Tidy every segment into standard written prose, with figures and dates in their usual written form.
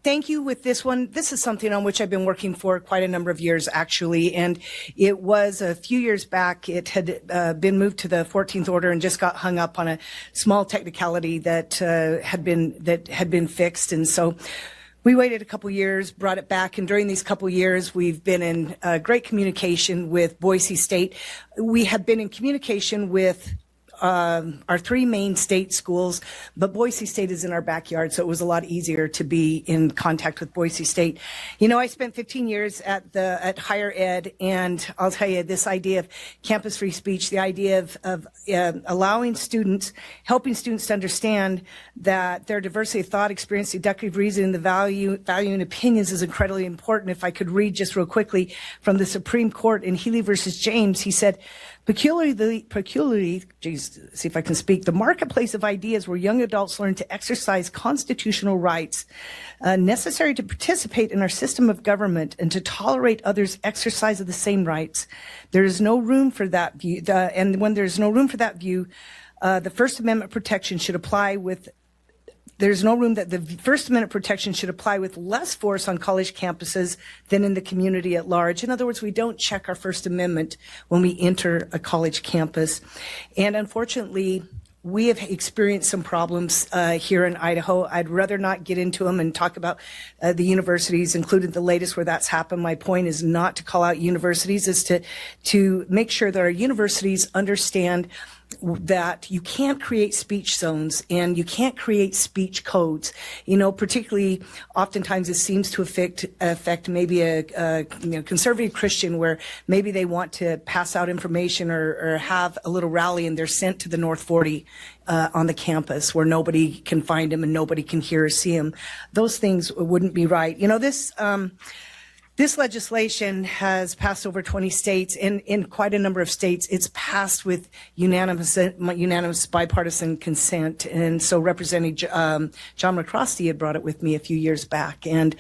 thank you with this one. This is something on which I've been working for quite a number of years, actually. And it was a few years back. It had been moved to the 14th order and just got hung up on a small technicality that had been fixed. And so we waited a couple years, brought it back, and during these couple years, we've been in great communication with Boise State. We have been in communication with our three main state schools, but Boise State is in our backyard, so it was a lot easier to be in contact with Boise State. You know, I spent 15 years at higher ed, and I'll tell you, this idea of campus free speech, the idea of allowing students, helping students to understand that their diversity of thought, experience, deductive reasoning, the value and opinions is incredibly important. If I could read just real quickly from the Supreme Court in Healy versus James, he said, peculiarly, geez, see if I can speak, the marketplace of ideas where young adults learn to exercise constitutional rights necessary to participate in our system of government and to tolerate others' exercise of the same rights. There is no room for that view, and when there's no room for that view, the First Amendment protection should apply with There's no room that the First Amendment protection should apply with less force on college campuses than in the community at large. In other words, we don't check our First Amendment when we enter a college campus. And unfortunately, we have experienced some problems here in Idaho. I'd rather not get into them and talk about the universities, including the latest where that's happened. My point is not to call out universities, is to make sure that our universities understand that you can't create speech zones and you can't create speech codes. You know, particularly oftentimes it seems to affect maybe a conservative Christian, where maybe they want to pass out information or have a little rally and they're sent to the North 40 on the campus where nobody can find them and nobody can hear or see them. Those things wouldn't be right. You know, this legislation has passed over 20 states, and in quite a number of states, it's passed with unanimous bipartisan consent. And so Representative John McCrosty had brought it with me a few years back, and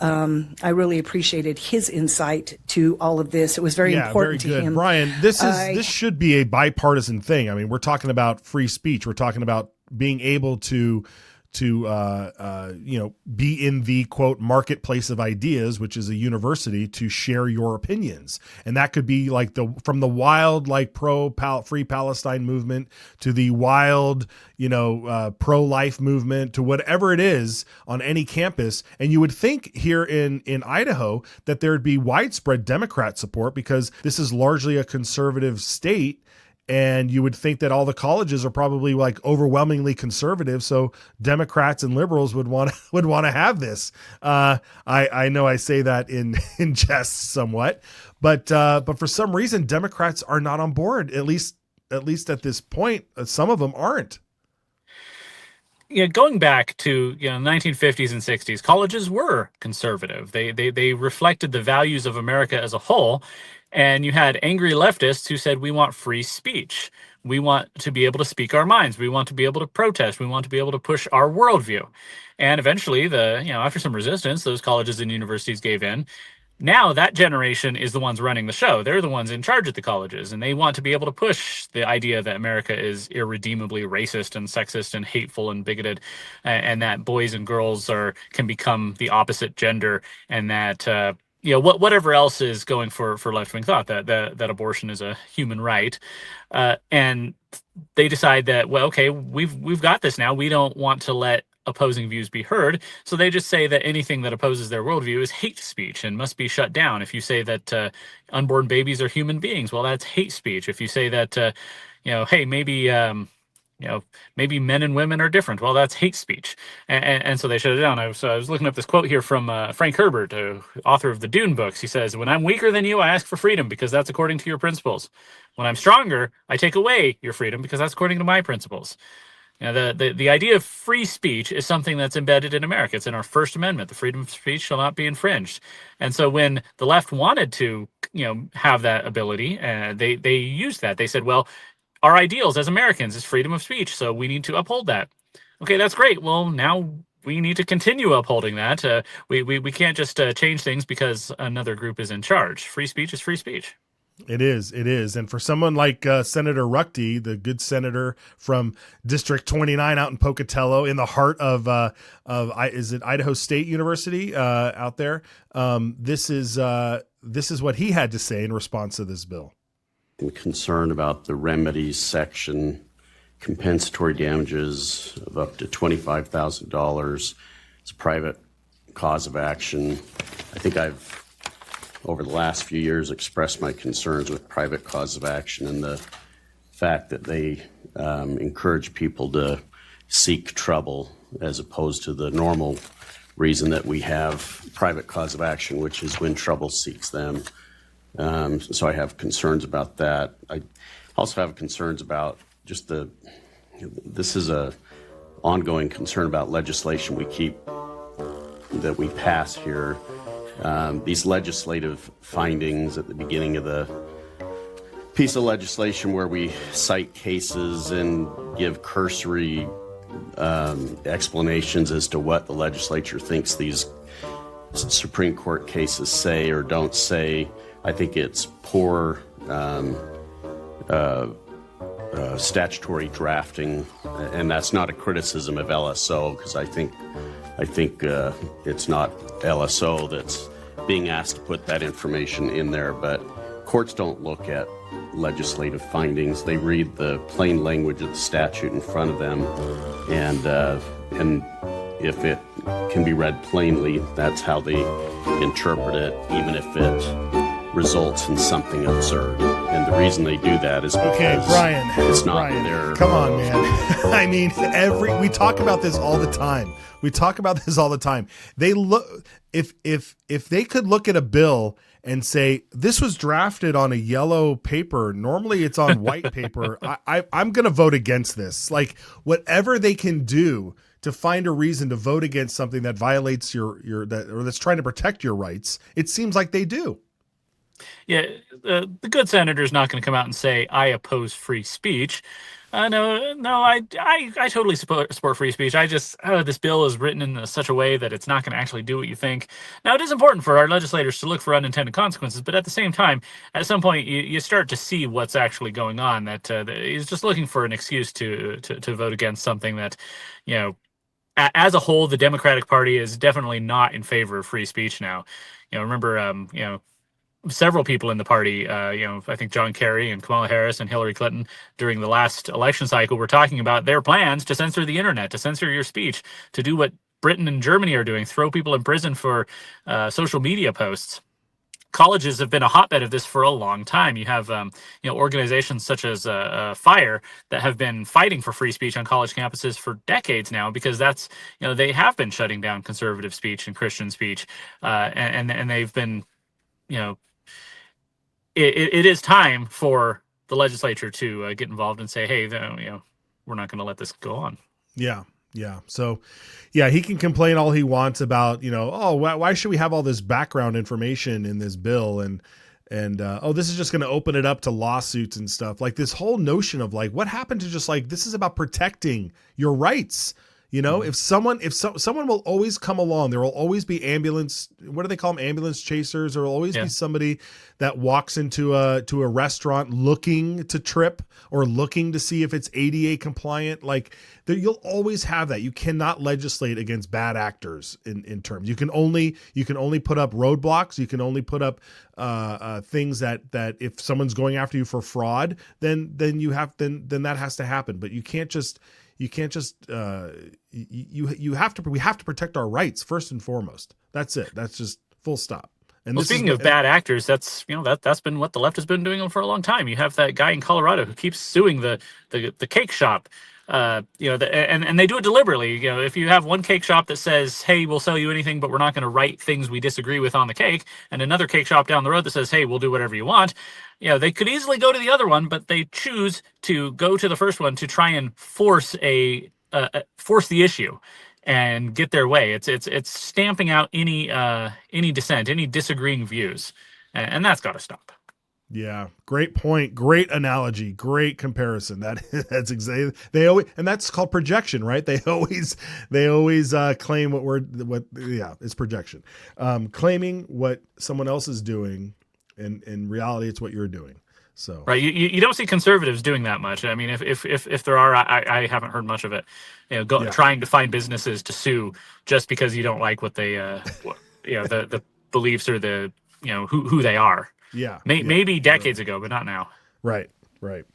I really appreciated his insight to all of this. It was very important to him. Brian, this should be a bipartisan thing. I mean, we're talking about free speech. We're talking about being able to be in the quote marketplace of ideas, which is a university, to share your opinions. And that could be like from the wild, like free Palestine movement to the wild, pro-life movement to whatever it is on any campus. And you would think here in Idaho that there'd be widespread Democrat support, because this is largely a conservative state. And you would think that all the colleges are probably like overwhelmingly conservative, so Democrats and liberals would want to have this. I know I say that in jest somewhat, but for some reason Democrats are not on board. At least at this point, some of them aren't. Yeah, going back to 1950s and 60s, colleges were conservative. They reflected the values of America as a whole. And you had angry leftists who said, we want free speech. We want to be able to speak our minds. We want to be able to protest. We want to be able to push our worldview. And eventually, after some resistance, those colleges and universities gave in. Now that generation is the ones running the show. They're the ones in charge at the colleges, and they want to be able to push the idea that America is irredeemably racist and sexist and hateful and bigoted, and that boys and girls can become the opposite gender, and that whatever else is going for left-wing thought, that abortion is a human right, and they decide that, well, okay, we've got this now. We don't want to let opposing views be heard, so they just say that anything that opposes their worldview is hate speech and must be shut down. If you say that unborn babies are human beings, well, that's hate speech. If you say that, hey, maybe men and women are different, well, that's hate speech. And so they shut it down. I was looking up this quote here from Frank Herbert, author of the Dune books. He says, when I'm weaker than you, I ask for freedom because that's according to your principles. When I'm stronger, I take away your freedom because that's according to my principles. The idea of free speech is something that's embedded in America. It's in our First Amendment. The freedom of speech shall not be infringed. And so when the left wanted to, have that ability, they used that. They said, well, our ideals as Americans is freedom of speech, so we need to uphold that. Okay, that's great. Well, now we need to continue upholding that. We can't just change things because another group is in charge. Free speech is free speech. It is. And for someone like Senator Ruckty, the good senator from District 29 out in Pocatello, in the heart of is it Idaho State University out there? This is what he had to say in response to this bill. I'm concerned about the remedies section, compensatory damages of up to $25,000. It's a private cause of action. I think I've, over the last few years, expressed my concerns with private cause of action and the fact that they encourage people to seek trouble as opposed to the normal reason that we have private cause of action, which is when trouble seeks them. So I have concerns about that. I also have concerns about just this is a ongoing concern about legislation that we pass here. These legislative findings at the beginning of the piece of legislation where we cite cases and give cursory explanations as to what the legislature thinks these Supreme Court cases say or don't say. I think it's poor statutory drafting, and that's not a criticism of LSO, because I think it's not LSO that's being asked to put that information in there, but courts don't look at legislative findings. They read the plain language of the statute in front of them, and if it can be read plainly, that's how they interpret it, even if it results in something absurd. And the reason they do that is because Brian, it's not their... Come on, man. I mean, we talk about this all the time. They look, if they could look at a bill and say, this was drafted on a yellow paper, normally it's on white paper, I'm going to vote against this. Like, whatever they can do to find a reason to vote against something that violates or that's trying to protect your rights, it seems like they do. Yeah, the good senator is not going to come out and say, I oppose free speech. No, I totally support free speech. This bill is written in such a way that it's not going to actually do what you think. Now, it is important for our legislators to look for unintended consequences, but at the same time, at some point, you start to see what's actually going on, that he's just looking for an excuse to vote against something that, as a whole, the Democratic Party is definitely not in favor of free speech now. Remember, several people in the party, I think John Kerry and Kamala Harris and Hillary Clinton during the last election cycle were talking about their plans to censor the internet, to censor your speech, to do what Britain and Germany are doing, throw people in prison for social media posts. Colleges have been a hotbed of this for a long time. You have, organizations such as FIRE that have been fighting for free speech on college campuses for decades now, because that's, they have been shutting down conservative speech and Christian speech, and they've been, It is time for the legislature to get involved and say, hey, we're not going to let this go on. Yeah. So, he can complain all he wants about, why should we have all this background information in this bill? And this is just going to open it up to lawsuits and stuff. Like, this whole notion of like, what happened to just like, this is about protecting your rights. If someone will always come along, there will always be what do they call them? Ambulance chasers. There will always be somebody that walks into a restaurant looking to trip or looking to see if it's ADA compliant. Like, you'll always have that. You cannot legislate against bad actors in terms. You can only put up roadblocks. You can only put up things that if someone's going after you for fraud, then that has to happen. But you can't just we have to protect our rights first and foremost. That's it. That's just full stop. And speaking of bad actors, that's been what the left has been doing for a long time. You have that guy in Colorado who keeps suing the cake shop. And they do it deliberately. If you have one cake shop that says, hey, we'll sell you anything, but we're not going to write things we disagree with on the cake, and another cake shop down the road that says, hey, we'll do whatever you want, they could easily go to the other one, but they choose to go to the first one to try and force the issue and get their way. It's stamping out any dissent, any disagreeing views, and that's got to stop. Yeah, great point. Great analogy. Great comparison. That's exactly and that's called projection, right? They always claim it's projection. Claiming what someone else is doing And in reality, it's what you're doing. So Right. You don't see conservatives doing that much. I mean, if there are, I haven't heard much of it. Yeah. Trying to find businesses to sue just because you don't like what they, the beliefs or the, who they are. yeah. Maybe decades ago, but not now. Right. Right.